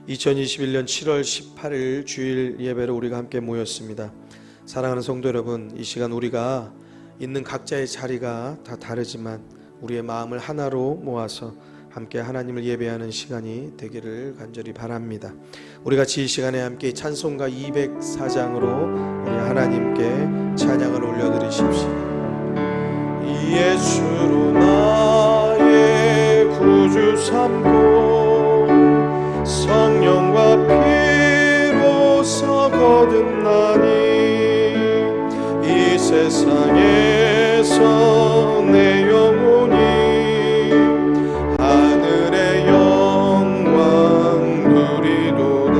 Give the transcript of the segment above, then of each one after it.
2021년 7월 18일 주일 예배로 우리가 함께 모였습니다. 사랑하는 성도 여러분, 이 시간 우리가 있는 각자의 자리가 다 다르지만 우리의 마음을 하나로 모아서 함께 하나님을 예배하는 시간이 되기를 간절히 바랍니다. 우리 같이 이 시간에 함께 찬송가 204장으로 우리 하나님께 찬양을 올려드리십시오. 예수로 나의 구주 삼고 성령과 피로써 거듭나니 이 세상에서 내 영혼이 하늘의 영광 누리도다.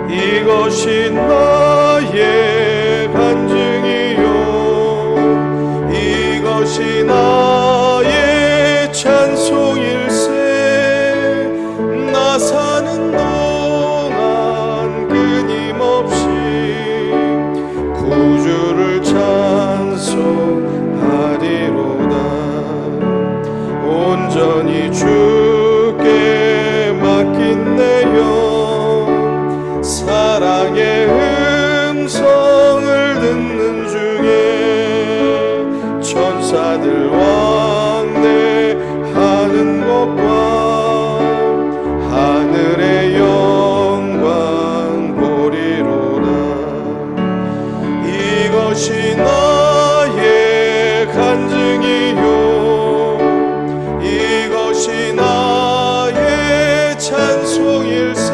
이것이 나의 간증이요 이것이 나의 찬송일세. 사는 동안 끊임없이 구주를 찬송하리로다. 온전히 주께 맡긴 내 영 사랑의 음성을 듣는 중에 천사들 왕래하는 것과 하늘의 영광 보리로다. 이것이 나의 간증이요 이것이 나의 찬송일세.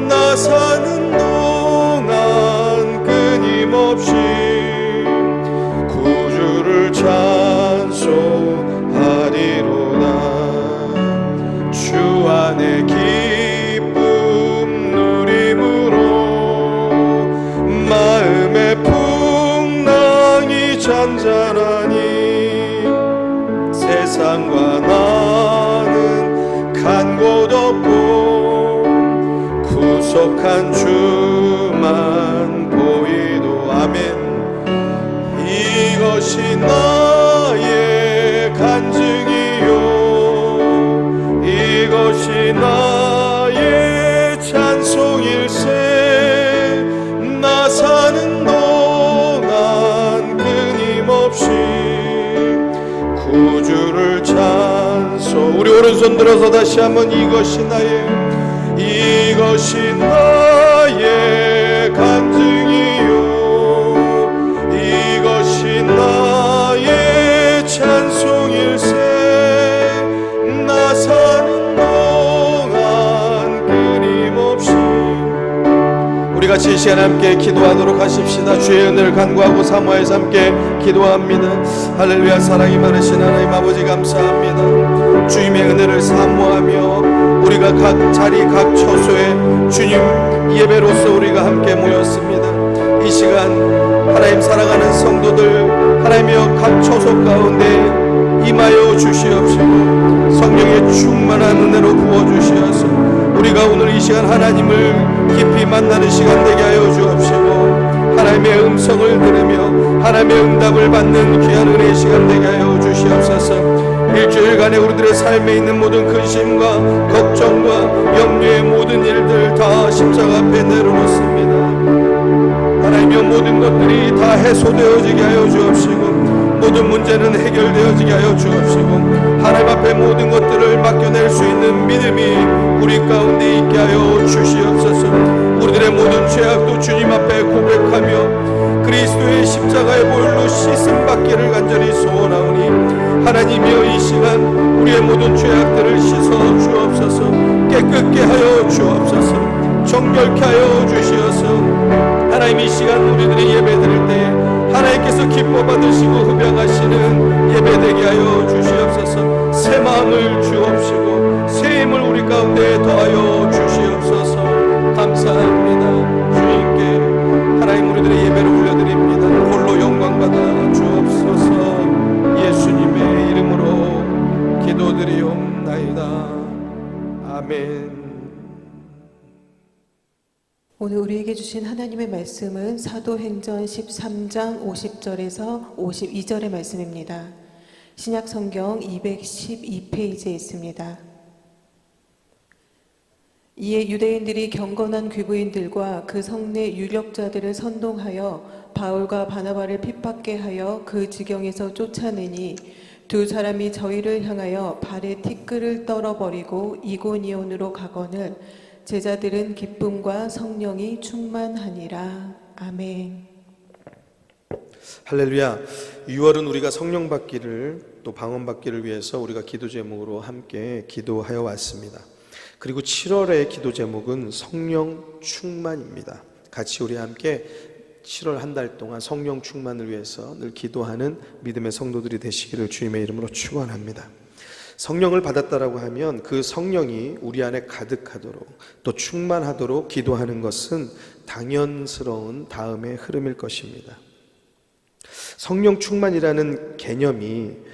나 사는 동안 끊임없이 구주를 찬송하리로다. 주 안의 기쁨 누림으로 마음의 풍랑이 잔잔하니 세상과 나는 간 곳 없고 구속한 주만 보이도. 아멘. 이것이 나의 간증이요 이것이 나의 찬송일세. 나 사는 동안 끊임없이 구주를 찬송. 우리 오른손 들어서 다시 한번 이것이 나의 간증이요 이것이 나의 찬송일세. 나 사는 동안 끊임없이. 우리 같이 이 시간 함께 기도하도록 하십시다. 주의 은혜를 간구하고 사모해서 함께 기도합니다. 할렐루야. 사랑이 많으신 하나님 아버지 감사합니다. 주님의 은혜를 사모하며 우리가 각 자리 각 처소에 주님 예배로서 우리가 함께 모였습니다. 이 시간 하나님 사랑하는 성도들 하나님이여 각 처소 가운데 임하여 주시옵시고 성령의 충만한 은혜로 부어주시어서 우리가 오늘 이 시간 하나님을 깊이 만나는 시간 되게 하여 주옵시고 하나님의 음성을 들으며 하나님의 응답을 받는 귀한 은혜의 시간 되게 하여 주시옵소서. 일주일간에 우리들의 삶에 있는 모든 근심과 걱정과 염려의 모든 일들 다 십자가 앞에 내려놓습니다. 하나님의 모든 것들이 다 해소되어지게 하여 주옵시고 모든 문제는 해결되어지게 하여 주옵시고 하나님 앞에 모든 것들을 맡겨낼 수 있는 믿음이 우리 가운데 있게 하여 주시옵소서. 우리들의 모든 죄악도 주님 앞에 고백하며 그리스도의 십자가의 보혈로 씻음 받기를 간절히 소원하오니 하나님이여 이 시간 우리의 모든 죄악들을 씻어 주옵소서. 깨끗게 하여 주옵소서. 정결케 하여 주시어서 하나님 이 시간 우리들의 예배 드릴 때에 하나님께서 기뻐 받으시고 흡양하시는 예배 되게 하여 주시옵소서. 새 마음을 주옵시고 새 힘을 우리 가운데 더하여 주시옵소서. 감사합니다. 주님께 하나님 우리들의 예배를 올려드립니다. 홀로 영광 받아 주옵소서. 예수님의 이름으로 기도드리옵나이다. 아멘. 오늘 우리에게 주신 하나님의 말씀은 사도행전 13장 50절에서 52절의 말씀입니다. 신약성경 212페이지에 있습니다. 이에 유대인들이 경건한 귀부인들과 그 성내 유력자들을 선동하여 바울과 바나바를 핍박게 하여 그 지경에서 쫓아내니 두 사람이 저희를 향하여 발에 티끌을 떨어버리고 이고니온으로 가거늘 제자들은 기쁨과 성령이 충만하니라. 아멘. 할렐루야. 6월은 우리가 성령 받기를 또 방언 받기를 위해서 우리가 기도 제목으로 함께 기도하여 왔습니다. 그리고 7월의 기도 제목은 성령 충만입니다. 같이 우리 함께 7월 한 달 동안 성령 충만을 위해서 늘 기도하는 믿음의 성도들이 되시기를 주님의 이름으로 축원합니다. 성령을 받았다라고 하면 그 성령이 우리 안에 가득하도록 또 충만하도록 기도하는 것은 당연스러운 다음의 흐름일 것입니다. 성령 충만이라는 개념이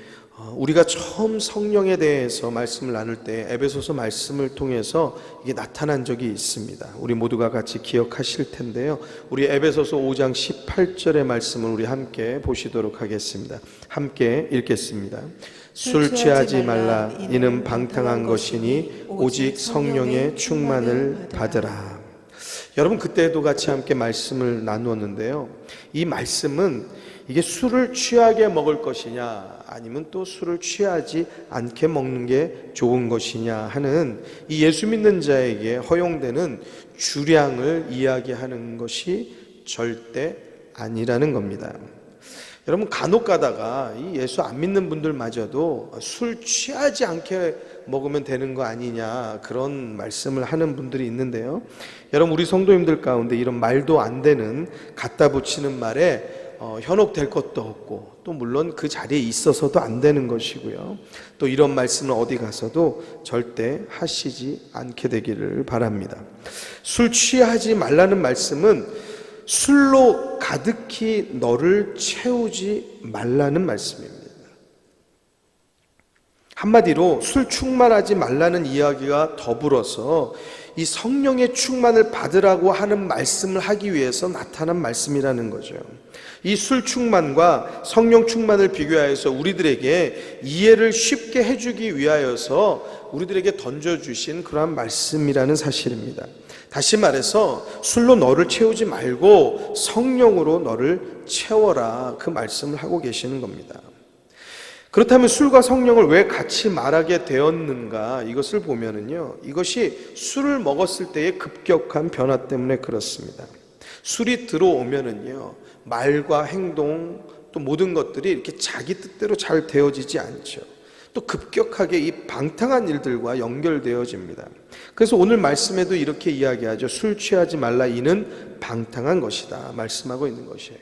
우리가 처음 성령에 대해서 말씀을 나눌 때 에베소서 말씀을 통해서 이게 나타난 적이 있습니다. 우리 모두가 같이 기억하실 텐데요. 우리 에베소서 5장 18절의 말씀을 우리 함께 보시도록 하겠습니다. 함께 읽겠습니다. 술 취하지 말라. 이는 방탕한 것이니 오직 성령의 충만을 받으라. 여러분, 그때도 같이 함께 말씀을 나누었는데요. 이 말씀은 이게 술을 취하게 먹을 것이냐 아니면 또 술을 취하지 않게 먹는 게 좋은 것이냐 하는 이 예수 믿는 자에게 허용되는 주량을 이야기하는 것이 절대 아니라는 겁니다. 여러분, 간혹 가다가 이 예수 안 믿는 분들마저도 술 취하지 않게 먹으면 되는 거 아니냐 그런 말씀을 하는 분들이 있는데요. 여러분, 우리 성도님들 가운데 이런 말도 안 되는 갖다 붙이는 말에 현혹될 것도 없고 또 물론 그 자리에 있어서도 안 되는 것이고요. 또 이런 말씀을 어디 가서도 절대 하시지 않게 되기를 바랍니다. 술 취하지 말라는 말씀은 술로 가득히 너를 채우지 말라는 말씀입니다. 한마디로 술 충만하지 말라는 이야기가 더불어서 이 성령의 충만을 받으라고 하는 말씀을 하기 위해서 나타난 말씀이라는 거죠. 이 술 충만과 성령 충만을 비교하여서 우리들에게 이해를 쉽게 해주기 위하여서 우리들에게 던져주신 그러한 말씀이라는 사실입니다. 다시 말해서 술로 너를 채우지 말고 성령으로 너를 채워라, 그 말씀을 하고 계시는 겁니다. 그렇다면 술과 성령을 왜 같이 말하게 되었는가, 이것을 보면은요, 이것이 술을 먹었을 때의 급격한 변화 때문에 그렇습니다. 술이 들어오면은요, 말과 행동 또 모든 것들이 이렇게 자기 뜻대로 잘 되어지지 않죠. 또 급격하게 이 방탕한 일들과 연결되어집니다. 그래서 오늘 말씀에도 이렇게 이야기하죠. 술 취하지 말라. 이는 방탕한 것이다 말씀하고 있는 것이에요.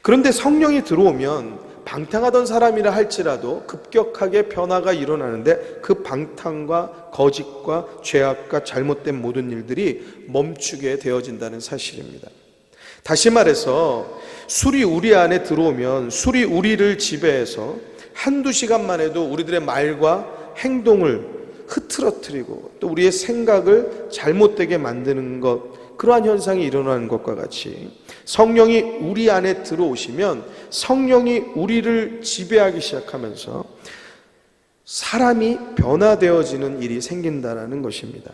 그런데 성령이 들어오면 방탕하던 사람이라 할지라도 급격하게 변화가 일어나는데 그 방탕과 거짓과 죄악과 잘못된 모든 일들이 멈추게 되어진다는 사실입니다. 다시 말해서 술이 우리 안에 들어오면 술이 우리를 지배해서 한두 시간만 해도 우리들의 말과 행동을 흐트러뜨리고 또 우리의 생각을 잘못되게 만드는 것, 그러한 현상이 일어나는 것과 같이 성령이 우리 안에 들어오시면 성령이 우리를 지배하기 시작하면서 사람이 변화되어지는 일이 생긴다는 것입니다.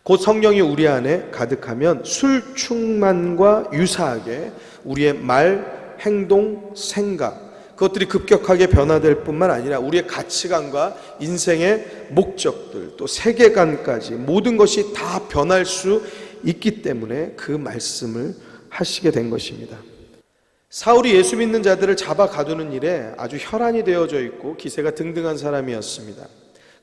곧 성령이 우리 안에 가득하면 술 충만과 유사하게 우리의 말, 행동, 생각, 그것들이 급격하게 변화될 뿐만 아니라 우리의 가치관과 인생의 목적들, 또 세계관까지 모든 것이 다 변할 수 있기 때문에 그 말씀을 하시게 된 것입니다. 사울이 예수 믿는 자들을 잡아 가두는 일에 아주 혈안이 되어져 있고 기세가 등등한 사람이었습니다.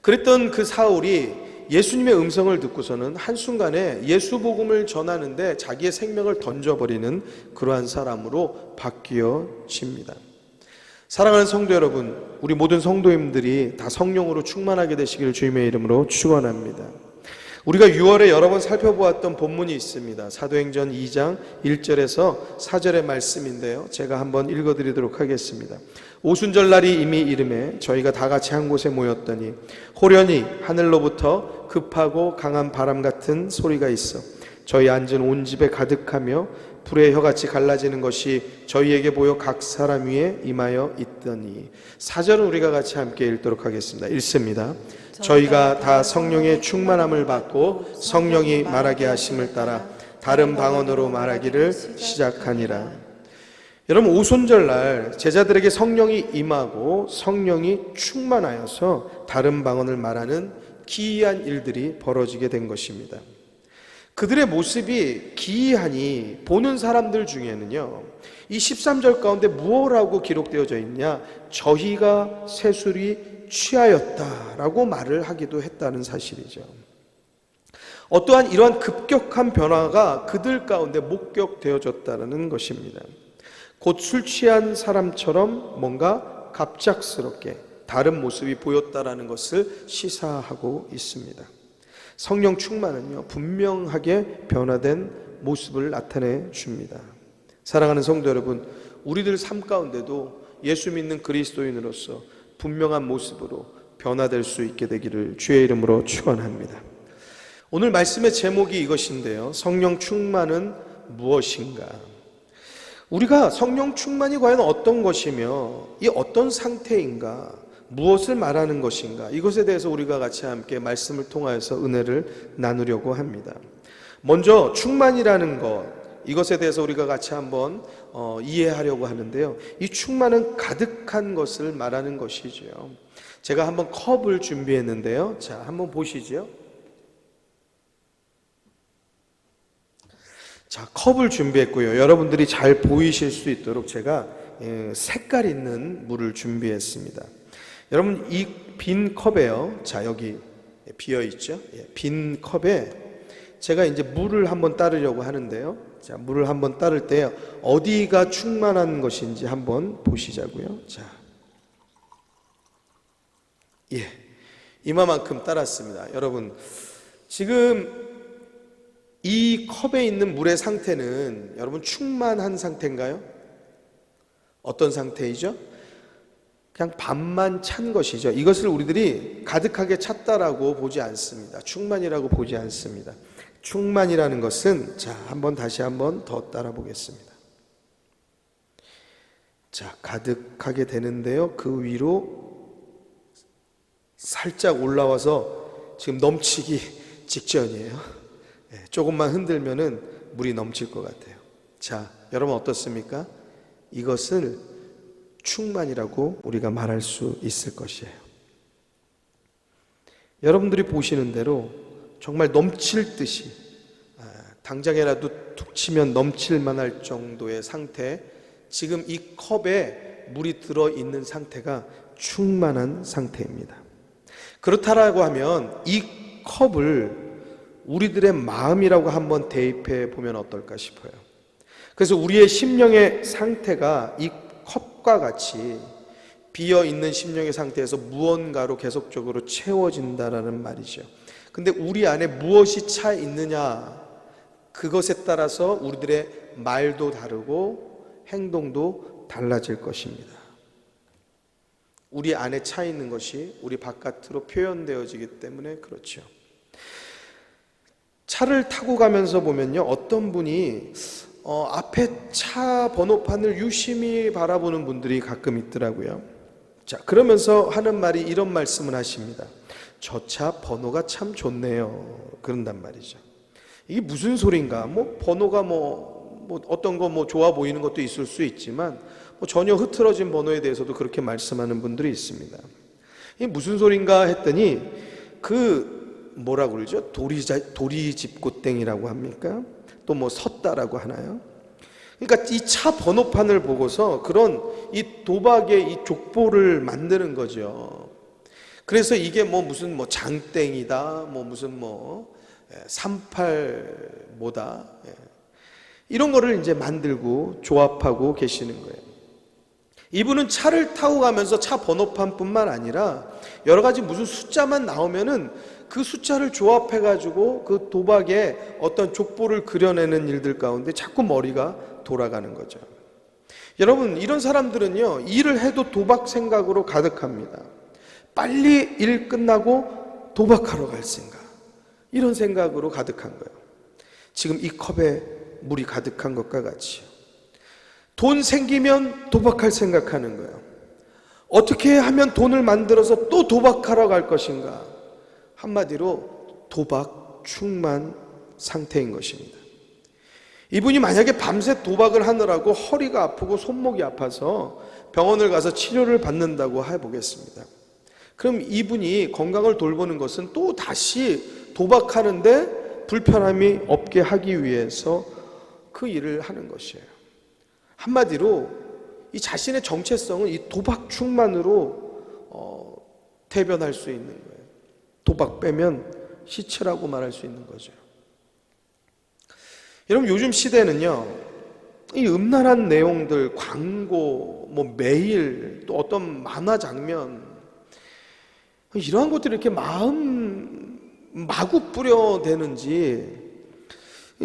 그랬던 그 사울이 예수님의 음성을 듣고서는 한순간에 예수 복음을 전하는데 자기의 생명을 던져버리는 그러한 사람으로 바뀌어집니다. 사랑하는 성도 여러분, 우리 모든 성도님들이 다 성령으로 충만하게 되시기를 주님의 이름으로 축원합니다. 우리가 6월에 여러 번 살펴보았던 본문이 있습니다. 사도행전 2장 1절에서 4절의 말씀인데요, 제가 한번 읽어드리도록 하겠습니다. 오순절날이 이미 이름에 저희가 다 같이 한 곳에 모였더니 호련히 하늘로부터 급하고 강한 바람 같은 소리가 있어 저희 앉은 온 집에 가득하며 불의 혀같이 갈라지는 것이 저희에게 보여 각 사람 위에 임하여 있더니. 4절은 우리가 같이 함께 읽도록 하겠습니다. 읽습니다. 저희가 다 성령의 충만함을 받고 성령이 말하게 하심을 따라 다른 방언으로 말하기를 시작하니라. 여러분, 오순절날 제자들에게 성령이 임하고 성령이 충만하여서 다른 방언을 말하는 기이한 일들이 벌어지게 된 것입니다. 그들의 모습이 기이하니 보는 사람들 중에는요, 이 13절 가운데 무엇이라고 기록되어져 있냐? 저희가 새술이 취하였다라고 말을 하기도 했다는 사실이죠. 어떠한 이러한 급격한 변화가 그들 가운데 목격되어졌다는 것입니다. 곧 술 취한 사람처럼 뭔가 갑작스럽게 다른 모습이 보였다라는 것을 시사하고 있습니다. 성령 충만은요, 분명하게 변화된 모습을 나타내 줍니다. 사랑하는 성도 여러분, 우리들 삶 가운데도 예수 믿는 그리스도인으로서 분명한 모습으로 변화될 수 있게 되기를 주의 이름으로 축원합니다. 오늘 말씀의 제목이 이것인데요, 성령 충만은 무엇인가? 우리가 성령 충만이 과연 어떤 것이며 이 어떤 상태인가, 무엇을 말하는 것인가, 이것에 대해서 우리가 같이 함께 말씀을 통하여서 은혜를 나누려고 합니다. 먼저 충만이라는 것, 이것에 대해서 우리가 같이 한번 이해하려고 하는데요, 이 충만은 가득한 것을 말하는 것이죠. 제가 한번 컵을 준비했는데요, 자, 한번 보시죠. 자, 컵을 준비했고요, 여러분들이 잘 보이실 수 있도록 제가 색깔 있는 물을 준비했습니다. 여러분, 이 빈 컵에요, 자, 여기 비어 있죠? 빈 컵에 제가 이제 물을 한번 따르려고 하는데요, 자, 물을 한번 따를 때 어디가 충만한 것인지 한번 보시자고요. 자, 이만큼 따랐습니다. 여러분, 지금 이 컵에 있는 물의 상태는 여러분 충만한 상태인가요? 어떤 상태이죠? 그냥 반만 찬 것이죠. 이것을 우리들이 가득하게 찼다라고 보지 않습니다. 충만이라고 보지 않습니다. 충만이라는 것은, 자, 다시 한번 더 따라 보겠습니다. 자, 가득하게 되는데요, 그 위로 살짝 올라와서 지금 넘치기 직전이에요. 조금만 흔들면은 물이 넘칠 것 같아요. 자, 여러분 어떻습니까? 이것을 충만이라고 우리가 말할 수 있을 것이에요. 여러분들이 보시는 대로 정말 넘칠 듯이, 당장이라도 툭 치면 넘칠 만할 정도의 상태, 지금 이 컵에 물이 들어있는 상태가 충만한 상태입니다. 그렇다라고 하면 이 컵을 우리들의 마음이라고 한번 대입해 보면 어떨까 싶어요. 그래서 우리의 심령의 상태가 이 컵과 같이 비어있는 심령의 상태에서 무언가로 계속적으로 채워진다라는 말이죠. 근데 우리 안에 무엇이 차 있느냐, 그것에 따라서 우리들의 말도 다르고 행동도 달라질 것입니다. 우리 안에 차 있는 것이 우리 바깥으로 표현되어지기 때문에 그렇죠. 차를 타고 가면서 보면요, 어떤 분이 앞에 차 번호판을 유심히 바라보는 분들이 가끔 있더라고요. 자, 그러면서 하는 말이 이런 말씀을 하십니다. 저 차 번호가 참 좋네요. 그런단 말이죠. 이게 무슨 소린가? 번호가 어떤 거 좋아 보이는 것도 있을 수 있지만 전혀 흐트러진 번호에 대해서도 그렇게 말씀하는 분들이 있습니다. 이게 무슨 소린가 했더니 뭐라고 그러죠? 도리집꽃땡이라고 합니까? 또 섰다라고 하나요? 그러니까 이 차 번호판을 보고서 그런 이 도박의 이 족보를 만드는 거죠. 그래서 이게 무슨 장땡이다, 무슨 38 뭐다, 이런 거를 이제 만들고 조합하고 계시는 거예요. 이분은 차를 타고 가면서 차 번호판뿐만 아니라 여러 가지 무슨 숫자만 나오면은 그 숫자를 조합해가지고 그 도박에 어떤 족보를 그려내는 일들 가운데 자꾸 머리가 돌아가는 거죠. 여러분, 이런 사람들은요, 일을 해도 도박 생각으로 가득합니다. 빨리 일 끝나고 도박하러 갈 생각, 이런 생각으로 가득한 거예요. 지금 이 컵에 물이 가득한 것과 같이요. 돈 생기면 도박할 생각하는 거예요. 어떻게 하면 돈을 만들어서 또 도박하러 갈 것인가, 한마디로 도박 충만 상태인 것입니다. 이분이 만약에 밤새 도박을 하느라고 허리가 아프고 손목이 아파서 병원을 가서 치료를 받는다고 해보겠습니다. 그럼 이분이 건강을 돌보는 것은 또 다시 도박하는데 불편함이 없게 하기 위해서 그 일을 하는 것이에요. 한마디로 이 자신의 정체성은 이 도박 충만으로 대변할 수 있는 거예요. 도박 빼면 시체라고 말할 수 있는 거죠. 여러분, 요즘 시대는요, 이 음란한 내용들, 광고, 메일, 또 어떤 만화 장면, 이러한 것들이 이렇게 마구 뿌려대는지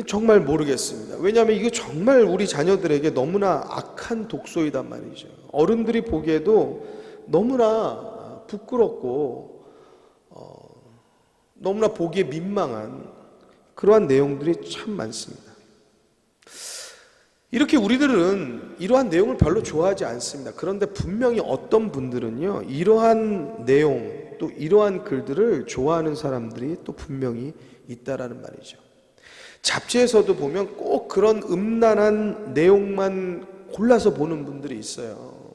정말 모르겠습니다. 왜냐하면 이게 정말 우리 자녀들에게 너무나 악한 독소이단 말이죠. 어른들이 보기에도 너무나 부끄럽고 너무나 보기에 민망한 그러한 내용들이 참 많습니다. 이렇게 우리들은 이러한 내용을 별로 좋아하지 않습니다. 그런데 분명히 어떤 분들은요, 이러한 내용, 또 이러한 글들을 좋아하는 사람들이 또 분명히 있다라는 말이죠. 잡지에서도 보면 꼭 그런 음란한 내용만 골라서 보는 분들이 있어요.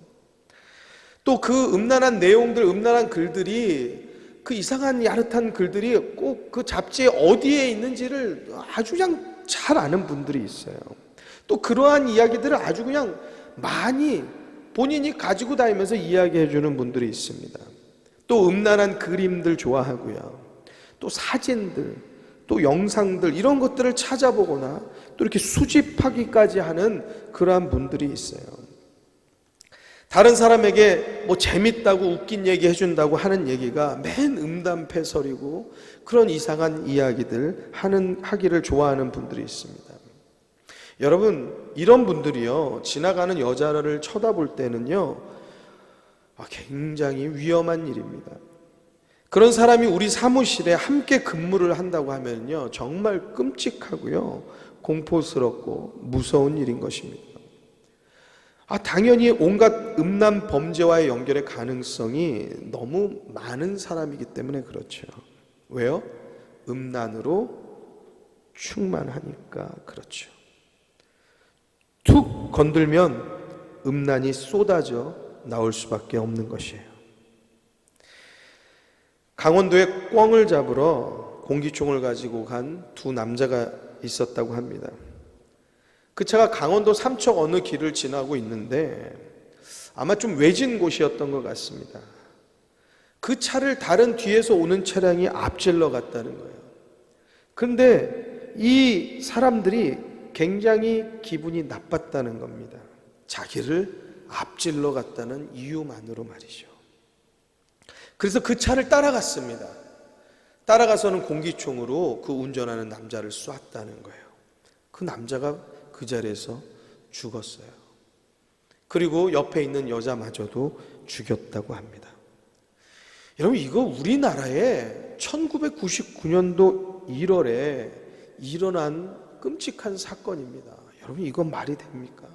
또 그 음란한 내용들, 음란한 글들이, 그 이상한 야릇한 글들이 꼭 그 잡지에 어디에 있는지를 아주 그냥 잘 아는 분들이 있어요. 또 그러한 이야기들을 아주 그냥 많이 본인이 가지고 다니면서 이야기해 주는 분들이 있습니다. 또 음란한 그림들 좋아하고요. 또 사진들, 또 영상들, 이런 것들을 찾아보거나 또 이렇게 수집하기까지 하는 그러한 분들이 있어요. 다른 사람에게 재밌다고 웃긴 얘기 해준다고 하는 얘기가 맨 음담패설이고 그런 이상한 이야기들 하기를 좋아하는 분들이 있습니다. 여러분, 이런 분들이요, 지나가는 여자를 쳐다볼 때는요, 굉장히 위험한 일입니다. 그런 사람이 우리 사무실에 함께 근무를 한다고 하면요, 정말 끔찍하고요, 공포스럽고 무서운 일인 것입니다. 당연히 온갖 음란 범죄와의 연결의 가능성이 너무 많은 사람이기 때문에 그렇죠. 왜요? 음란으로 충만하니까 그렇죠. 툭 건들면 음란이 쏟아져 나올 수밖에 없는 것이에요. 강원도에 꿩을 잡으러 공기총을 가지고 간 두 남자가 있었다고 합니다. 그 차가 강원도 삼척 어느 길을 지나고 있는데 아마 좀 외진 곳이었던 것 같습니다. 그 차를 다른 뒤에서 오는 차량이 앞질러 갔다는 거예요. 그런데 이 사람들이 굉장히 기분이 나빴다는 겁니다. 자기를 앞질러 갔다는 이유만으로 말이죠. 그래서 그 차를 따라갔습니다. 따라가서는 공기총으로 그 운전하는 남자를 쐈다는 거예요. 그 남자가 그 자리에서 죽었어요. 그리고 옆에 있는 여자마저도 죽였다고 합니다. 여러분, 이거 우리나라에 1999년도 1월에 일어난 끔찍한 사건입니다. 여러분, 이거 말이 됩니까?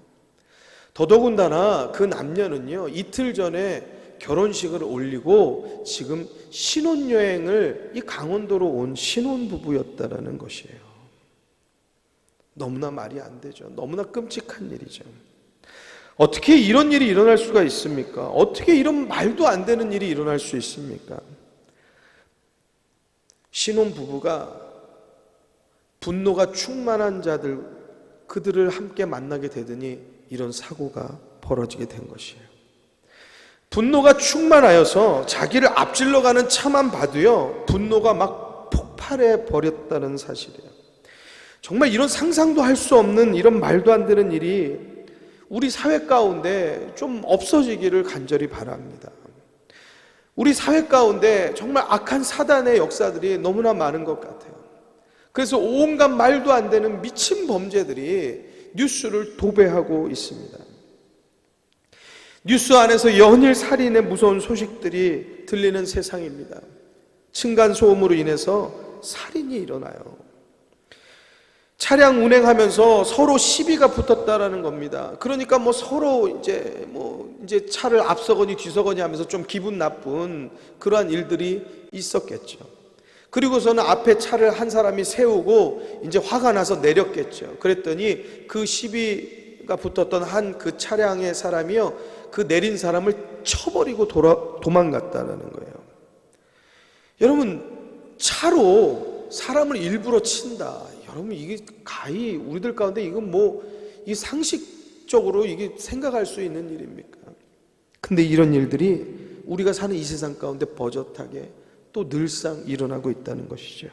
더더군다나 그 남녀는요, 이틀 전에 결혼식을 올리고 지금 신혼여행을 이 강원도로 온 신혼부부였다라는 것이에요. 너무나 말이 안 되죠. 너무나 끔찍한 일이죠. 어떻게 이런 일이 일어날 수가 있습니까? 어떻게 이런 말도 안 되는 일이 일어날 수 있습니까? 신혼부부가 분노가 충만한 자들, 그들을 함께 만나게 되더니 이런 사고가 벌어지게 된 것이에요. 분노가 충만하여서 자기를 앞질러가는 차만 봐도요, 분노가 막 폭발해 버렸다는 사실이에요. 정말 이런 상상도 할 수 없는 이런 말도 안 되는 일이 우리 사회 가운데 좀 없어지기를 간절히 바랍니다. 우리 사회 가운데 정말 악한 사단의 역사들이 너무나 많은 것 같아요. 그래서 온갖 말도 안 되는 미친 범죄들이 뉴스를 도배하고 있습니다. 뉴스 안에서 연일 살인의 무서운 소식들이 들리는 세상입니다. 층간소음으로 인해서 살인이 일어나요. 차량 운행하면서 서로 시비가 붙었다라는 겁니다. 그러니까 서로 이제 차를 앞서거니 뒤서거니 하면서 좀 기분 나쁜 그러한 일들이 있었겠죠. 그리고서는 앞에 차를 한 사람이 세우고 이제 화가 나서 내렸겠죠. 그랬더니 그 시비가 붙었던 한 그 차량의 사람이요, 그 내린 사람을 쳐버리고 도망갔다는 거예요. 여러분, 차로 사람을 일부러 친다. 여러분, 이게 가히 우리들 가운데 이건 뭐 이 상식적으로 이게 생각할 수 있는 일입니까? 근데 이런 일들이 우리가 사는 이 세상 가운데 버젓하게 또 늘상 일어나고 있다는 것이죠.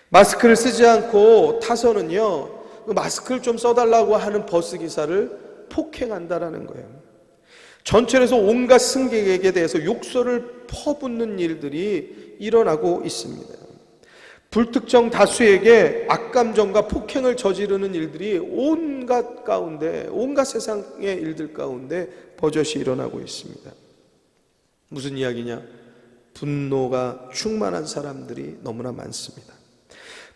마스크를 쓰지 않고 타서는요, 마스크를 좀 써달라고 하는 버스 기사를 폭행한다라는 거예요. 전철에서 온갖 승객에게 대해서 욕설을 퍼붓는 일들이 일어나고 있습니다. 불특정 다수에게 악감정과 폭행을 저지르는 일들이 온갖 가운데, 온갖 세상의 일들 가운데 버젓이 일어나고 있습니다. 무슨 이야기냐? 분노가 충만한 사람들이 너무나 많습니다.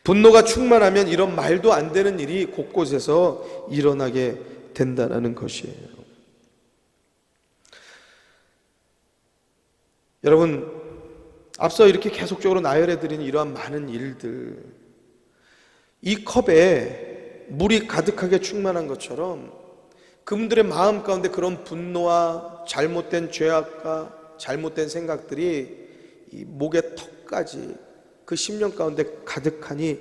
분노가 충만하면 이런 말도 안 되는 일이 곳곳에서 일어나게 된다는 것이에요. 여러분, 앞서 이렇게 계속적으로 나열해드린 이러한 많은 일들, 이 컵에 물이 가득하게 충만한 것처럼 그분들의 마음 가운데 그런 분노와 잘못된 죄악과 잘못된 생각들이 이 목의 턱까지 그 심령 가운데 가득하니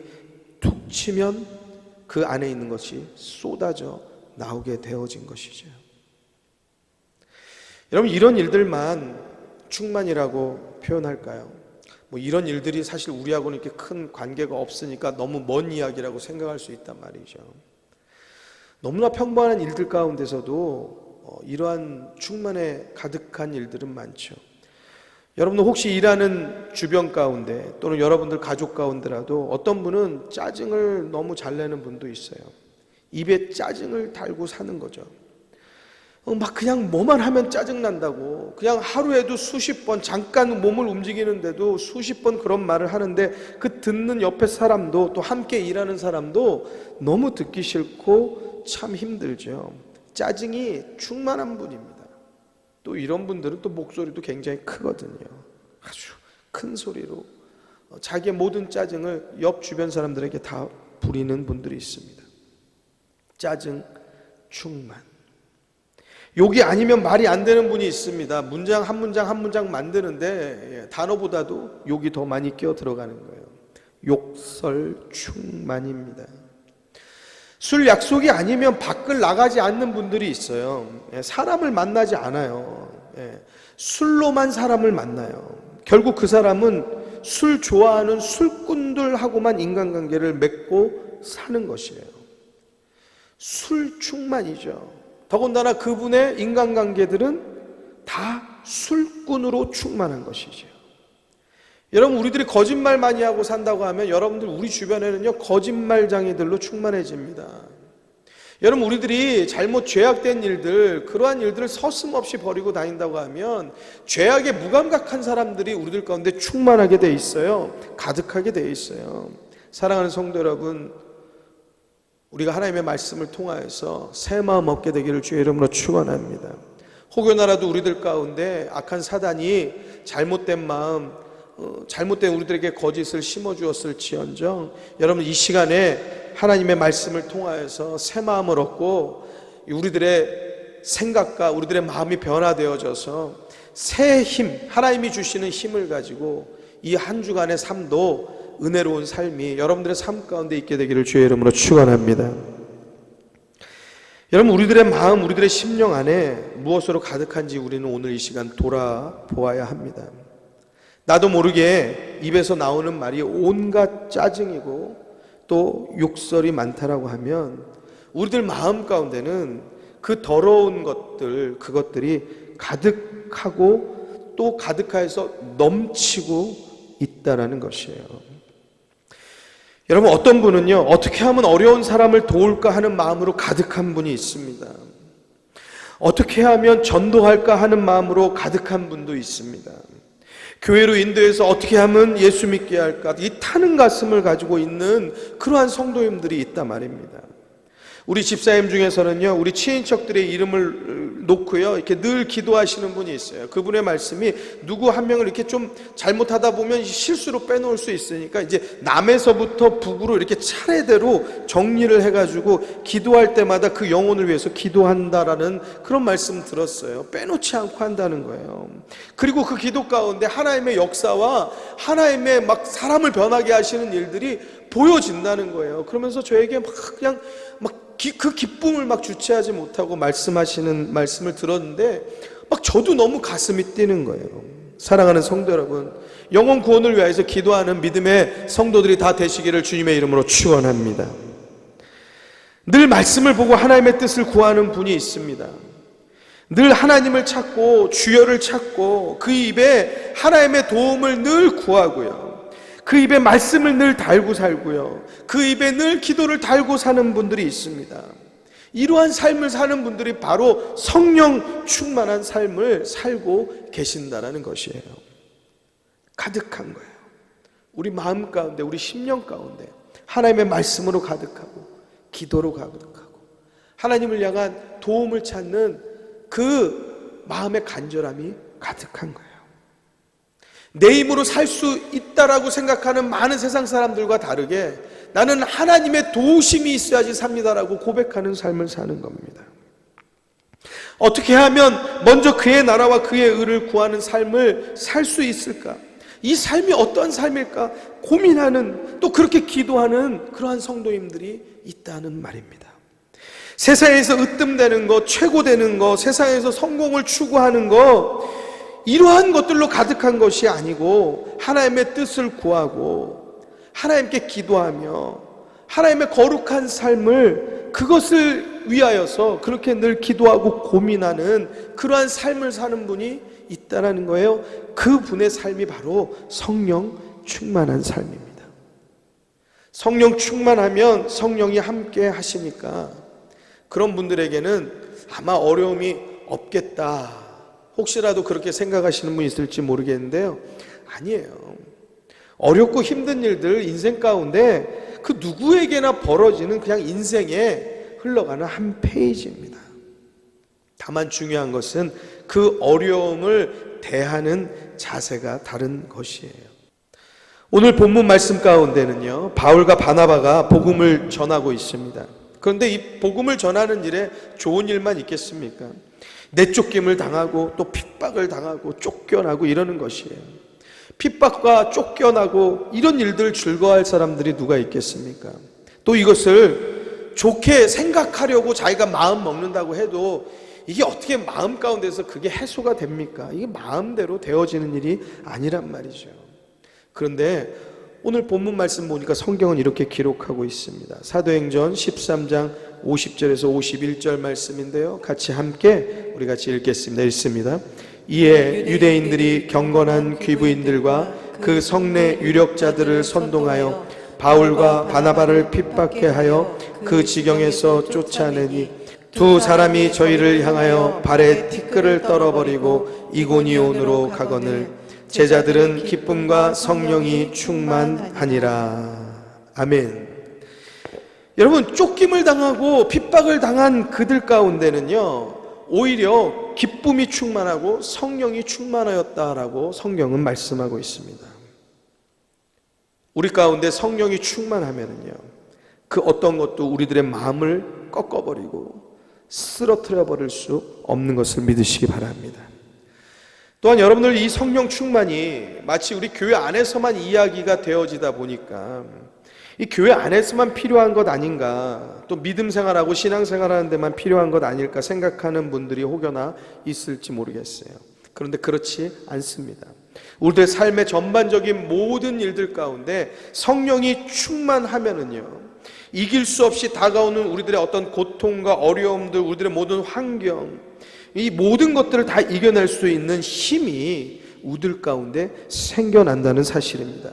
툭 치면 그 안에 있는 것이 쏟아져 나오게 되어진 것이죠. 여러분, 이런 일들만 충만이라고 표현할까요? 뭐 이런 일들이 사실 우리하고는 이렇게 큰 관계가 없으니까 너무 먼 이야기라고 생각할 수 있단 말이죠. 너무나 평범한 일들 가운데서도 이러한 충만에 가득한 일들은 많죠. 여러분들 혹시 일하는 주변 가운데 또는 여러분들 가족 가운데라도 어떤 분은 짜증을 너무 잘 내는 분도 있어요. 입에 짜증을 달고 사는 거죠. 막 그냥 뭐만 하면 짜증난다고, 그냥 하루에도 수십 번, 잠깐 몸을 움직이는데도 수십 번 그런 말을 하는데 그 듣는 옆에 사람도 또 함께 일하는 사람도 너무 듣기 싫고 참 힘들죠. 짜증이 충만한 분입니다. 또 이런 분들은 또 목소리도 굉장히 크거든요. 아주 큰 소리로 자기의 모든 짜증을 옆 주변 사람들에게 다 부리는 분들이 있습니다. 짜증 충만. 욕이 아니면 말이 안 되는 분이 있습니다. 문장 한 문장 만드는데 단어보다도 욕이 더 많이 끼어 들어가는 거예요. 욕설 충만입니다. 술 약속이 아니면 밖을 나가지 않는 분들이 있어요. 사람을 만나지 않아요. 술로만 사람을 만나요. 결국 그 사람은 술 좋아하는 술꾼들하고만 인간관계를 맺고 사는 것이에요. 술 충만이죠. 더군다나 그분의 인간관계들은 다 술꾼으로 충만한 것이죠. 여러분, 우리들이 거짓말 많이 하고 산다고 하면 여러분들 우리 주변에는요 거짓말장애들로 충만해집니다. 여러분, 우리들이 잘못 죄악된 일들, 그러한 일들을 서슴없이 버리고 다닌다고 하면 죄악에 무감각한 사람들이 우리들 가운데 충만하게 돼 있어요. 가득하게 돼 있어요. 사랑하는 성도 여러분, 우리가 하나님의 말씀을 통하여서 새 마음 얻게 되기를 주의 이름으로 축원합니다. 혹여나라도 우리들 가운데 악한 사단이 잘못된 마음, 잘못된 우리들에게 거짓을 심어주었을지언정 여러분, 이 시간에 하나님의 말씀을 통하여서 새 마음을 얻고 우리들의 생각과 우리들의 마음이 변화되어져서 새 힘, 하나님이 주시는 힘을 가지고 이 한 주간의 삶도 은혜로운 삶이 여러분들의 삶 가운데 있게 되기를 주의 이름으로 축원합니다. 여러분, 우리들의 마음, 우리들의 심령 안에 무엇으로 가득한지 우리는 오늘 이 시간 돌아보아야 합니다. 나도 모르게 입에서 나오는 말이 온갖 짜증이고 또 욕설이 많다라고 하면 우리들 마음 가운데는 그 더러운 것들, 그것들이 가득하고 또 가득해서 넘치고 있다라는 것이에요. 여러분, 어떤 분은요, 어떻게 하면 어려운 사람을 도울까 하는 마음으로 가득한 분이 있습니다. 어떻게 하면 전도할까 하는 마음으로 가득한 분도 있습니다. 교회로 인도해서 어떻게 하면 예수 믿게 할까, 이 타는 가슴을 가지고 있는 그러한 성도님들이 있단 말입니다. 우리 집사님 중에서는요, 우리 친인척들의 이름을 놓고요, 이렇게 늘 기도하시는 분이 있어요. 그분의 말씀이 누구 한 명을 이렇게 좀 잘못하다 보면 실수로 빼놓을 수 있으니까 이제 남에서부터 북으로 이렇게 차례대로 정리를 해가지고 기도할 때마다 그 영혼을 위해서 기도한다라는 그런 말씀 들었어요. 빼놓지 않고 한다는 거예요. 그리고 그 기도 가운데 하나님의 역사와 하나님의 막 사람을 변하게 하시는 일들이 보여진다는 거예요. 그러면서 저에게 막 그냥 그 기쁨을 막 주체하지 못하고 말씀하시는 말씀을 들었는데 막 저도 너무 가슴이 뛰는 거예요. 사랑하는 성도 여러분, 영혼 구원을 위해서 기도하는 믿음의 성도들이 다 되시기를 주님의 이름으로 축원합니다. 늘 말씀을 보고 하나님의 뜻을 구하는 분이 있습니다. 늘 하나님을 찾고 주여를 찾고 그 입에 하나님의 도움을 늘 구하고요, 그 입에 말씀을 늘 달고 살고요, 그 입에 늘 기도를 달고 사는 분들이 있습니다. 이러한 삶을 사는 분들이 바로 성령 충만한 삶을 살고 계신다는 것이에요. 가득한 거예요. 우리 마음 가운데, 우리 심령 가운데 하나님의 말씀으로 가득하고 기도로 가득하고 하나님을 향한 도움을 찾는 그 마음의 간절함이 가득한 거예요. 내 힘으로 살 수 있다라고 생각하는 많은 세상 사람들과 다르게 나는 하나님의 도우심이 있어야지 삽니다라고 고백하는 삶을 사는 겁니다. 어떻게 하면 먼저 그의 나라와 그의 의를 구하는 삶을 살 수 있을까? 이 삶이 어떤 삶일까? 고민하는, 또 그렇게 기도하는 그러한 성도님들이 있다는 말입니다. 세상에서 으뜸되는 것, 최고되는 것, 세상에서 성공을 추구하는 것, 이러한 것들로 가득한 것이 아니고 하나님의 뜻을 구하고 하나님께 기도하며 하나님의 거룩한 삶을, 그것을 위하여서 그렇게 늘 기도하고 고민하는 그러한 삶을 사는 분이 있다는 거예요. 그 분의 삶이 바로 성령 충만한 삶입니다. 성령 충만하면 성령이 함께 하시니까 그런 분들에게는 아마 어려움이 없겠다, 혹시라도 그렇게 생각하시는 분이 있을지 모르겠는데요, 아니에요. 어렵고 힘든 일들 인생 가운데 그 누구에게나 벌어지는 그냥 인생에 흘러가는 한 페이지입니다. 다만 중요한 것은 그 어려움을 대하는 자세가 다른 것이에요. 오늘 본문 말씀 가운데는요, 바울과 바나바가 복음을 전하고 있습니다. 그런데 이 복음을 전하는 일에 좋은 일만 있겠습니까? 내쫓김을 당하고 또 핍박을 당하고 쫓겨나고 이러는 것이에요. 핍박과 쫓겨나고 이런 일들 즐거워할 사람들이 누가 있겠습니까? 또 이것을 좋게 생각하려고 자기가 마음 먹는다고 해도 이게 어떻게 마음 가운데서 그게 해소가 됩니까? 이게 마음대로 되어지는 일이 아니란 말이죠. 그런데 오늘 본문 말씀 보니까 성경은 이렇게 기록하고 있습니다. 사도행전 13장 50절에서 51절 말씀인데요, 같이 함께 우리 같이 읽겠습니다. 읽습니다. 이에 유대인들이 경건한 귀부인들과 그 성내 유력자들을 선동하여 바울과 바나바를 핍박해 하여 그 지경에서 쫓아내니 두 사람이 저희를 향하여 발에 티끌을 떨어버리고 이고니온으로 가거늘 제자들은 기쁨과 성령이 충만하니라. 아멘. 여러분, 쫓김을 당하고 핍박을 당한 그들 가운데는요, 오히려 기쁨이 충만하고 성령이 충만하였다라고 성경은 말씀하고 있습니다. 우리 가운데 성령이 충만하면은요, 그 어떤 것도 우리들의 마음을 꺾어버리고 쓰러뜨려 버릴 수 없는 것을 믿으시기 바랍니다. 또한 여러분들, 이 성령 충만이 마치 우리 교회 안에서만 이야기가 되어지다 보니까 이 교회 안에서만 필요한 것 아닌가, 또 믿음 생활하고 신앙 생활하는 데만 필요한 것 아닐까 생각하는 분들이 혹여나 있을지 모르겠어요. 그런데 그렇지 않습니다. 우리들 삶의 전반적인 모든 일들 가운데 성령이 충만하면은요, 이길 수 없이 다가오는 우리들의 어떤 고통과 어려움들, 우리들의 모든 환경, 이 모든 것들을 다 이겨낼 수 있는 힘이 우리들 가운데 생겨난다는 사실입니다.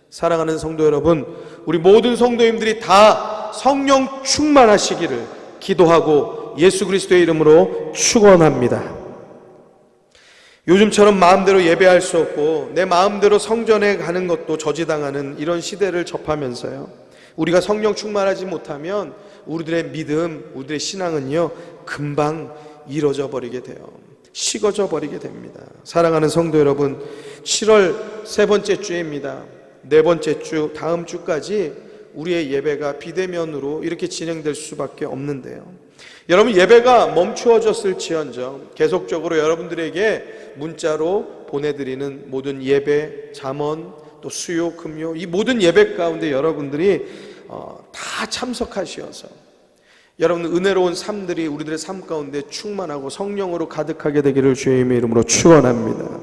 사랑하는 성도 여러분, 우리 모든 성도님들이 다 성령 충만하시기를 기도하고 예수 그리스도의 이름으로 축원합니다. 요즘처럼 마음대로 예배할 수 없고 내 마음대로 성전에 가는 것도 저지당하는 이런 시대를 접하면서요, 우리가 성령 충만하지 못하면 우리들의 믿음, 우리들의 신앙은요 금방 이뤄져 버리게 돼요. 식어져 버리게 됩니다. 사랑하는 성도 여러분, 7월 세 번째 주입니다. 네 번째 주, 다음 주까지 우리의 예배가 비대면으로 이렇게 진행될 수밖에 없는데요, 여러분, 예배가 멈추어졌을지언정 계속적으로 여러분들에게 문자로 보내드리는 모든 예배, 잠언, 또 수요, 금요, 이 모든 예배 가운데 여러분들이 다 참석하시어서 여러분 은혜로운 삶들이 우리들의 삶 가운데 충만하고 성령으로 가득하게 되기를 주님의 이름으로 축원합니다.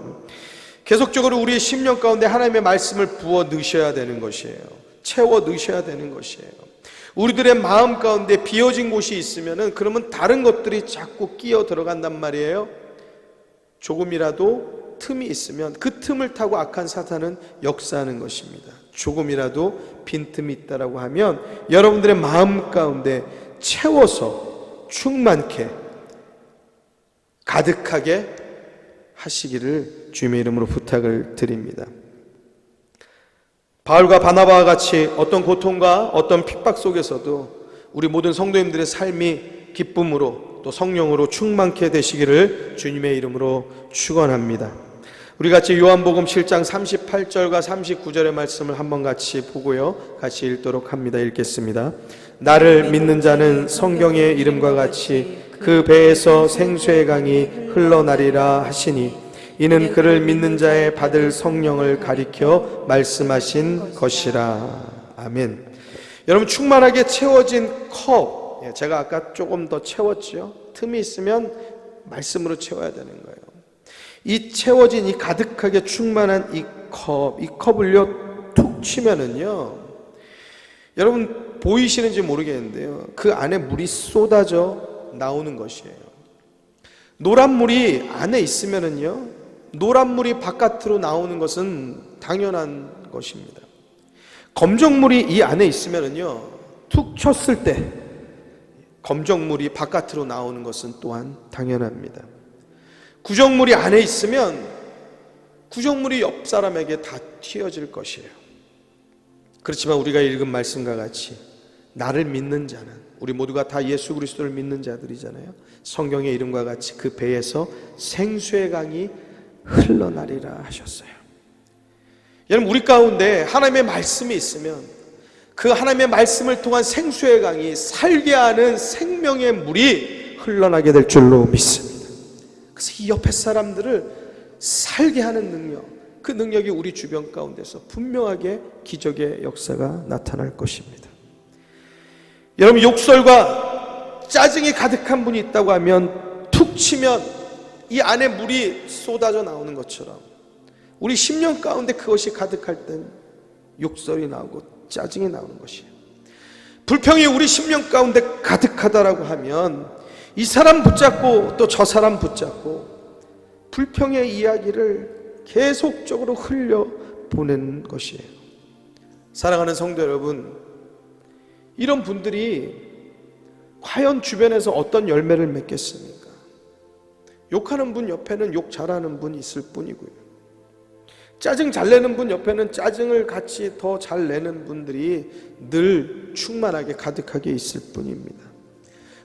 계속적으로 우리의 심령 가운데 하나님의 말씀을 부어 넣으셔야 되는 것이에요. 채워 넣으셔야 되는 것이에요. 우리들의 마음 가운데 비어진 곳이 있으면은 그러면 다른 것들이 자꾸 끼어 들어간단 말이에요. 조금이라도 틈이 있으면 그 틈을 타고 악한 사탄은 역사하는 것입니다. 조금이라도 빈틈이 있다라고 하면 여러분들의 마음 가운데 채워서 충만케 가득하게 하시기를 주님의 이름으로 부탁을 드립니다. 바울과 바나바와 같이 어떤 고통과 어떤 핍박 속에서도 우리 모든 성도님들의 삶이 기쁨으로 또 성령으로 충만케 되시기를 주님의 이름으로 축원합니다. 우리 같이 요한복음 7장 38절과 39절의 말씀을 한번 같이 보고요, 같이 읽도록 합니다. 읽겠습니다. 나를 믿는 자는 성경의 이름과 같이 그 배에서 생수의 강이 흘러나리라 하시니 이는 그를 믿는 자의 받을 성령을 가리켜 말씀하신 것이라. 아멘. 여러분, 충만하게 채워진 컵, 제가 아까 조금 더 채웠죠. 틈이 있으면 말씀으로 채워야 되는 거예요. 이 채워진 이 가득하게 충만한 이 컵을요 툭 치면은요, 여러분 보이시는지 모르겠는데요, 그 안에 물이 쏟아져 나오는 것이에요. 노란 물이 안에 있으면은요, 노란 물이 바깥으로 나오는 것은 당연한 것입니다. 검정물이 이 안에 있으면은요, 툭 쳤을 때 검정물이 바깥으로 나오는 것은 또한 당연합니다. 구정물이 안에 있으면 구정물이 옆 사람에게 다 튀어질 것이에요. 그렇지만 우리가 읽은 말씀과 같이 나를 믿는 자는, 우리 모두가 다 예수 그리스도를 믿는 자들이잖아요. 성경의 이름과 같이 그 배에서 생수의 강이 흘러나리라 하셨어요. 여러분, 우리 가운데 하나님의 말씀이 있으면 그 하나님의 말씀을 통한 생수의 강이, 살게 하는 생명의 물이 흘러나게 될 줄로 믿습니다. 그래서 이 옆에 사람들을 살게 하는 능력, 그 능력이 우리 주변 가운데서 분명하게 기적의 역사가 나타날 것입니다. 여러분, 욕설과 짜증이 가득한 분이 있다고 하면 툭 치면 이 안에 물이 쏟아져 나오는 것처럼 우리 심령 가운데 그것이 가득할 땐 욕설이 나오고 짜증이 나오는 것이에요. 불평이 우리 심령 가운데 가득하다라고 하면 이 사람 붙잡고 또 저 사람 붙잡고 불평의 이야기를 계속적으로 흘려보내는 것이에요. 사랑하는 성도 여러분, 이런 분들이 과연 주변에서 어떤 열매를 맺겠습니까? 욕하는 분 옆에는 욕 잘하는 분 있을 뿐이고요, 짜증 잘 내는 분 옆에는 짜증을 같이 더 잘 내는 분들이 늘 충만하게 가득하게 있을 뿐입니다.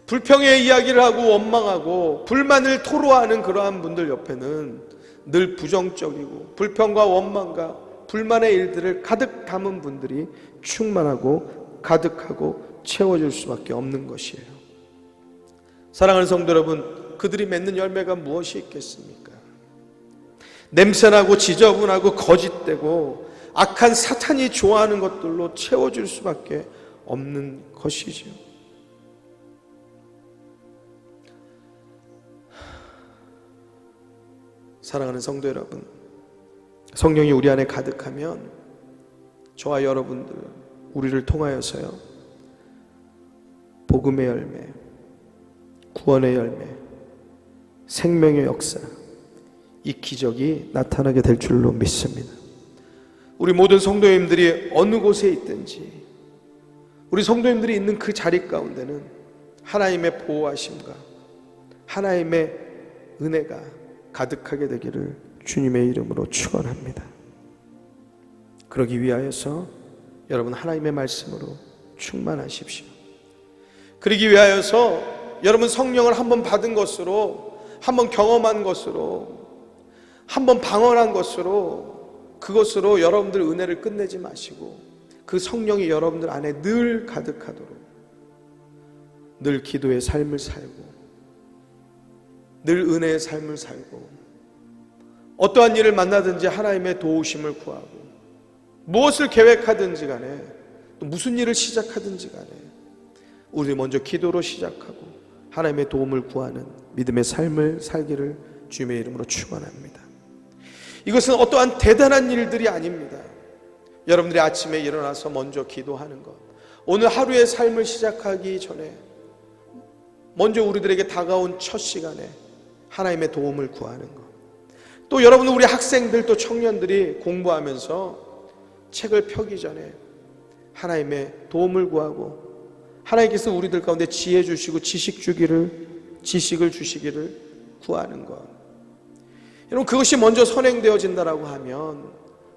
불평의 이야기를 하고 원망하고 불만을 토로하는 그러한 분들 옆에는 늘 부정적이고 불평과 원망과 불만의 일들을 가득 담은 분들이 충만하고 가득하고 채워질 수밖에 없는 것이에요. 사랑하는 성도 여러분, 그들이 맺는 열매가 무엇이 있겠습니까? 냄새나고 지저분하고 거짓되고 악한 사탄이 좋아하는 것들로 채워질 수밖에 없는 것이죠. 사랑하는 성도 여러분, 성령이 우리 안에 가득하면 저와 여러분들, 우리를 통하여서요, 복음의 열매, 구원의 열매, 생명의 역사, 이 기적이 나타나게 될 줄로 믿습니다. 우리 모든 성도님들이 어느 곳에 있든지 우리 성도님들이 있는 그 자리 가운데는 하나님의 보호하심과 하나님의 은혜가 가득하게 되기를 주님의 이름으로 축원합니다. 그러기 위하여서 여러분 하나님의 말씀으로 충만하십시오. 그러기 위하여서 여러분 성령을 한번 받은 것으로, 한번 경험한 것으로, 한번 방언한 것으로, 그것으로 여러분들 은혜를 끝내지 마시고 그 성령이 여러분들 안에 늘 가득하도록 늘 기도의 삶을 살고 늘 은혜의 삶을 살고 어떠한 일을 만나든지 하나님의 도우심을 구하고 무엇을 계획하든지 간에 또 무슨 일을 시작하든지 간에 우리 먼저 기도로 시작하고 하나님의 도움을 구하는 믿음의 삶을 살기를 주님의 이름으로 축원합니다. 이것은 어떠한 대단한 일들이 아닙니다. 여러분들이 아침에 일어나서 먼저 기도하는 것, 오늘 하루의 삶을 시작하기 전에 먼저 우리들에게 다가온 첫 시간에 하나님의 도움을 구하는 것, 또 여러분 우리 학생들 또 청년들이 공부하면서 책을 펴기 전에 하나님의 도움을 구하고 하나님께서 우리들 가운데 지혜 주시고 지식을 주시기를 구하는 것, 여러분 그것이 먼저 선행되어진다라고 하면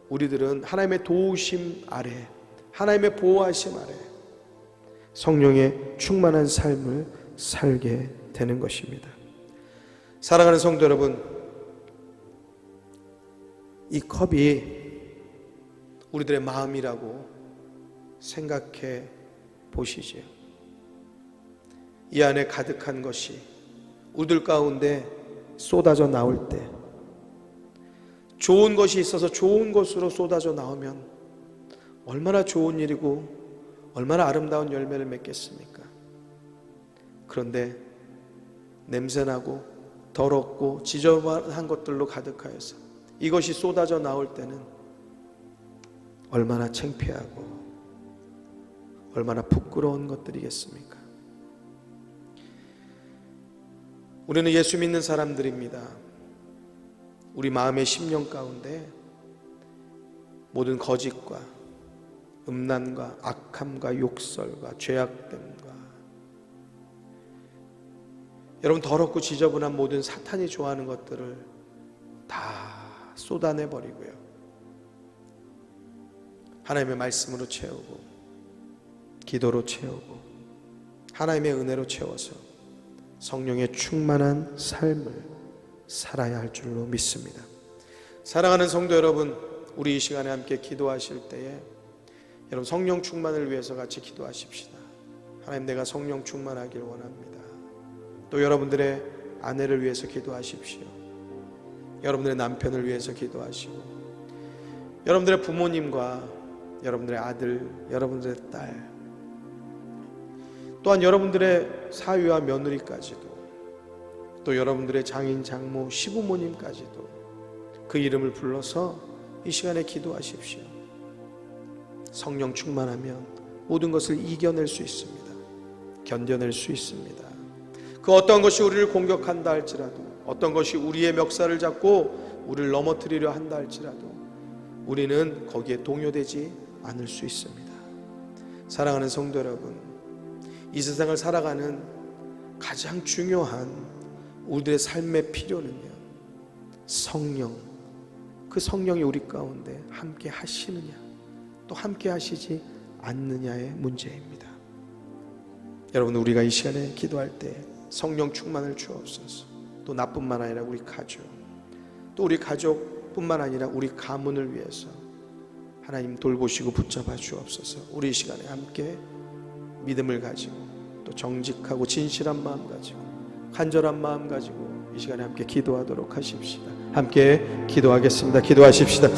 우리들은 하나님의 도우심 아래, 하나님의 보호하심 아래 성령의 충만한 삶을 살게 되는 것입니다. 사랑하는 성도 여러분, 이 컵이 우리들의 마음이라고 생각해 보시지요. 이 안에 가득한 것이 우리들 가운데 쏟아져 나올 때 좋은 것이 있어서 좋은 것으로 쏟아져 나오면 얼마나 좋은 일이고 얼마나 아름다운 열매를 맺겠습니까? 그런데 냄새나고 더럽고 지저분한 것들로 가득하여서 이것이 쏟아져 나올 때는 얼마나 창피하고 얼마나 부끄러운 것들이겠습니까? 우리는 예수 믿는 사람들입니다. 우리 마음의 심령 가운데 모든 거짓과 음란과 악함과 욕설과 죄악됨과 여러분 더럽고 지저분한 모든 사탄이 좋아하는 것들을 다 쏟아내버리고요, 하나님의 말씀으로 채우고 기도로 채우고 하나님의 은혜로 채워서 성령의 충만한 삶을 살아야 할 줄로 믿습니다. 사랑하는 성도 여러분, 우리 이 시간에 함께 기도하실 때에 여러분 성령 충만을 위해서 같이 기도하십시다. 하나님, 내가 성령 충만하길 원합니다. 또 여러분들의 아내를 위해서 기도하십시오. 여러분들의 남편을 위해서 기도하시고 여러분들의 부모님과 여러분들의 아들, 여러분들의 딸, 또한 여러분들의 사위와 며느리까지도, 또 여러분들의 장인, 장모, 시부모님까지도 그 이름을 불러서 이 시간에 기도하십시오. 성령 충만하면 모든 것을 이겨낼 수 있습니다. 견뎌낼 수 있습니다. 그 어떤 것이 우리를 공격한다 할지라도, 어떤 것이 우리의 멱살을 잡고 우리를 넘어뜨리려 한다 할지라도 우리는 거기에 동요되지 않을 수 있습니다. 사랑하는 성도 여러분, 이 세상을 살아가는 가장 중요한 우리들의 삶의 필요는요, 성령, 그 성령이 우리 가운데 함께 하시느냐 또 함께 하시지 않느냐의 문제입니다. 여러분, 우리가 이 시간에 기도할 때 성령 충만을 주옵소서. 또 나뿐만 아니라 우리 가족, 또 우리 가족뿐만 아니라 우리 가문을 위해서 하나님 돌보시고 붙잡아 주옵소서. 우리 이 시간에 함께 믿음을 가지고 또 정직하고 진실한 마음 가지고 간절한 마음 가지고 이 시간에 함께 기도하도록 하십시다. 함께 기도하겠습니다. 기도하십시다.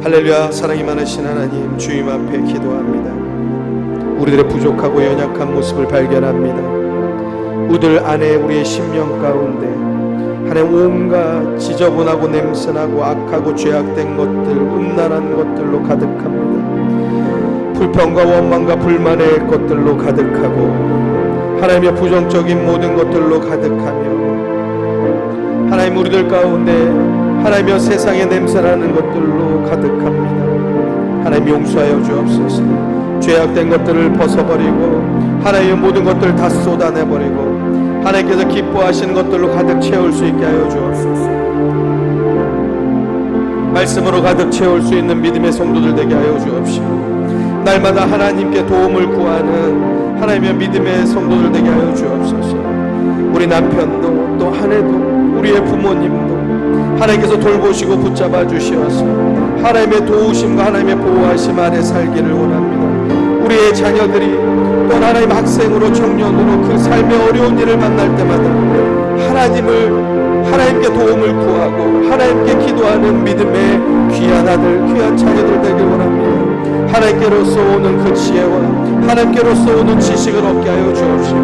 할렐루야. 사랑이 많으신 하나님, 주님 앞에 기도합니다. 우리들의 부족하고 연약한 모습을 발견합니다. 우리들 안에 우리의 심령 가운데 하나님 온갖 지저분하고 냄새나고 악하고 죄악된 것들, 음란한 것들로 가득합니다. 불평과 원망과 불만의 것들로 가득하고 하나님의 부정적인 모든 것들로 가득하며 하나님 우리들 가운데 하나님의 세상의 냄새나는 것들로 가득합니다. 하나님 용서하여 주옵소서. 죄악된 것들을 벗어버리고 하나님의 모든 것들을 다 쏟아내버리고 하나님께서 기뻐하시는 것들로 가득 채울 수 있게 하여 주옵소서. 말씀으로 가득 채울 수 있는 믿음의 성도들 되게 하여 주옵시고 날마다 하나님께 도움을 구하는 하나님의 믿음의 성도들 되게 하여 주옵소서. 우리 남편도 또 아내도 우리의 부모님도 하나님께서 돌보시고 붙잡아 주시어서 하나님의 도우심과 하나님의 보호하심 아래 살기를 원합니다. 우리의 자녀들이 또 하나님 학생으로 청년으로 그 삶의 어려운 일을 만날 때마다 하나님께 도움을 구하고 하나님께 기도하는 믿음의 귀한 아들 귀한 자녀들 되길 원합니다. 하나님께로서 오는 그 지혜와 하나님께로서 오는 지식을 얻게 하여 주옵시고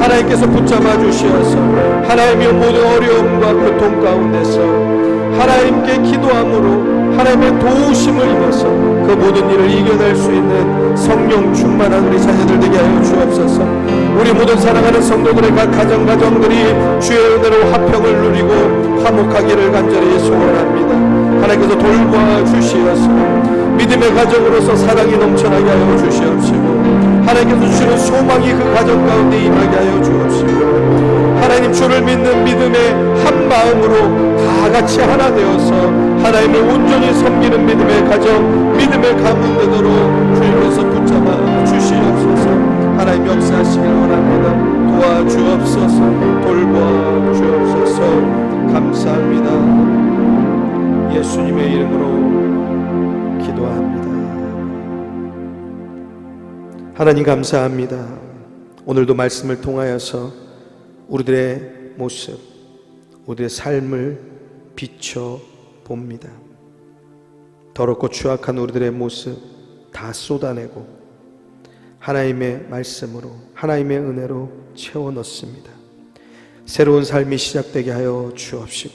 하나님께서 붙잡아 주시어서 하나님의 모든 어려움과 고통 가운데서 하나님께 기도함으로 하나님의 도우심을 입어서 그 모든 일을 이겨낼 수 있는 성령 충만한 우리 자녀들 되게 하여 주옵소서. 우리 모든 사랑하는 성도들의 각 가정들이 주의 은혜로 화평을 누리고 화목하기를 간절히 소원합니다. 하나님께서 돌봐 주시어서 믿음의 가정으로서 사랑이 넘쳐나게 하여 주시옵시고 하나님께서 주시는 소망이 그 가정 가운데 임하게 하여 주옵시고 하나님 주를 믿는 믿음의 한 마음으로 다 같이 하나 되어서 하나님을 온전히 섬기는 믿음의 가정 믿음의 가문 되도록 주님께서 붙잡아 주시옵소서. 하나님 역사하시길 원합니다. 도와주옵소서. 돌봐 주옵소서. 감사합니다. 예수님의 이름으로 기도합니다. 하나님 감사합니다. 오늘도 말씀을 통하여서 우리들의 모습, 우리의 삶을 비춰 봅니다. 더럽고 추악한 우리들의 모습 다 쏟아내고 하나님의 말씀으로 하나님의 은혜로 채워 넣습니다. 새로운 삶이 시작되게 하여 주옵시고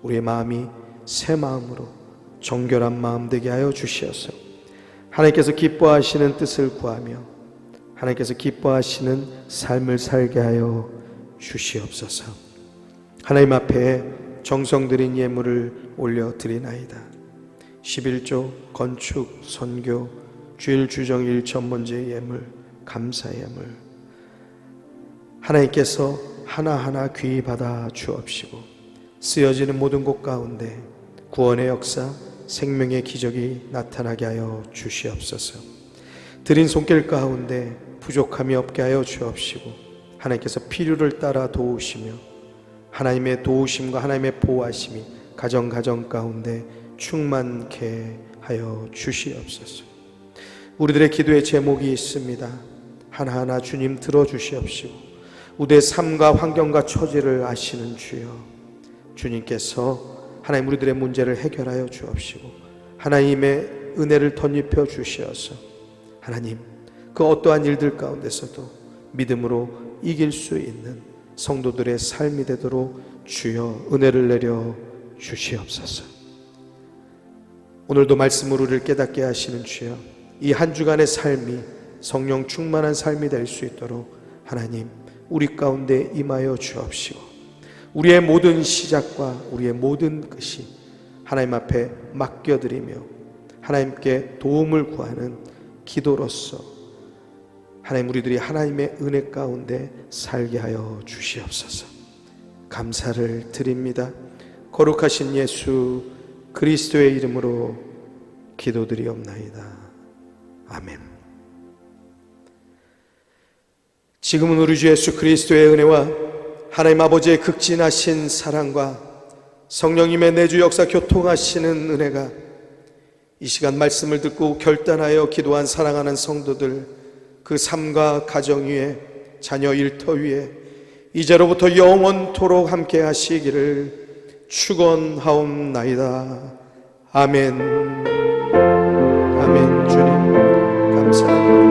우리의 마음이 새 마음으로 정결한 마음 되게 하여 주시어서 하나님께서 기뻐하시는 뜻을 구하며 하나님께서 기뻐하시는 삶을 살게 하여 주시옵소서. 하나님 앞에 정성 들인 예물을 올려드리나이다. 11조 건축 선교 주일 주정일 전문제 예물 감사 예물 하나님께서 하나하나 귀히 받아 주옵시고 쓰여지는 모든 곳 가운데 구원의 역사 생명의 기적이 나타나게 하여 주시옵소서. 드린 손길 가운데 부족함이 없게 하여 주옵시고 하나님께서 필요를 따라 도우시며 하나님의 도우심과 하나님의 보호하심이 가정 가운데 충만케 하여 주시옵소서. 우리들의 기도의 제목이 있습니다. 하나하나 주님 들어주시옵시고 우리의 삶과 환경과 처지를 아시는 주여 주님께서 하나님 우리들의 문제를 해결하여 주옵시고 하나님의 은혜를 덧입혀 주시어서 하나님 그 어떠한 일들 가운데서도 믿음으로 이길 수 있는 성도들의 삶이 되도록 주여 은혜를 내려 주시옵소서. 오늘도 말씀으로 우리를 깨닫게 하시는 주여 이 한 주간의 삶이 성령 충만한 삶이 될 수 있도록 하나님 우리 가운데 임하여 주옵시고 우리의 모든 시작과 우리의 모든 것이 하나님 앞에 맡겨드리며 하나님께 도움을 구하는 기도로서 하나님 우리들이 하나님의 은혜 가운데 살게 하여 주시옵소서. 감사를 드립니다. 거룩하신 예수 그리스도의 이름으로 기도드리옵나이다. 아멘. 지금은 우리 주 예수 그리스도의 은혜와 하나님 아버지의 극진하신 사랑과 성령님의 내주 역사 교통하시는 은혜가 이 시간 말씀을 듣고 결단하여 기도한 사랑하는 성도들 그 삶과 가정 위에 자녀 일터 위에 이제로부터 영원토록 함께 하시기를 축원하옵나이다. 아멘. 아멘. 주님 감사합니다.